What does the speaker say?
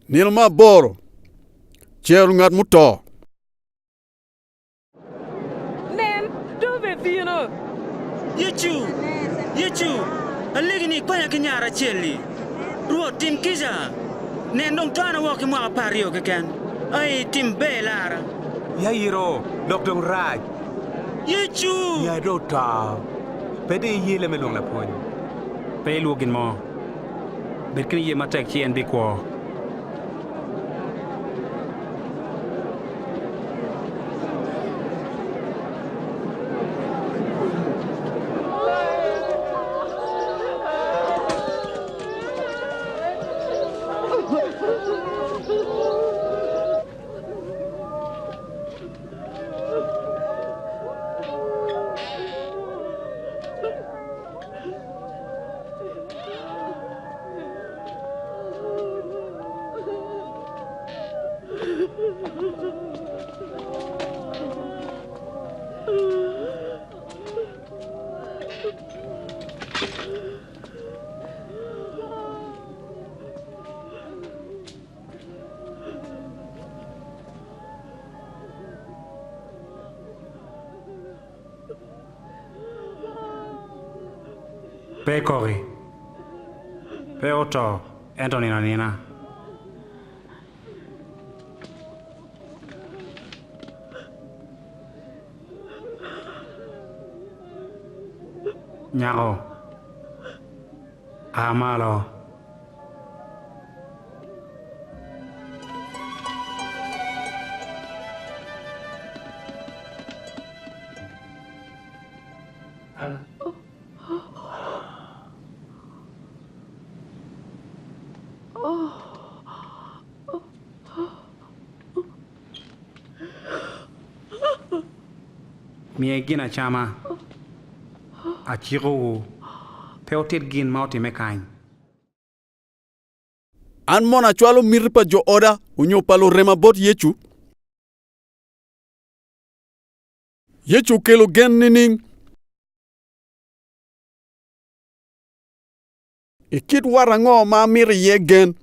Nilma boro. Cheru ngat muto. Nen, dove fino? Yechu. Aligi ni kwanya kinyara cheli. Ruo tim kija. Nen dong twana woki mwa pario keken. Ai tim belara. Ya yiro, Dr. Raj. Yechu. Ya doctor. Pede yele melong la pon. Pe lugin mo. Betkin ye matek chien bi kwo. Pe kori. Pe oto. Anthony na nina. Nyako. Amalo. Mie gina chama. Achiro. Peotit gin mauti mekain. An mona chwalo mirpa jo oda unyopalo rema bot yechu. Yechu kelo gen nining. Ikit warango ma mir ye gen.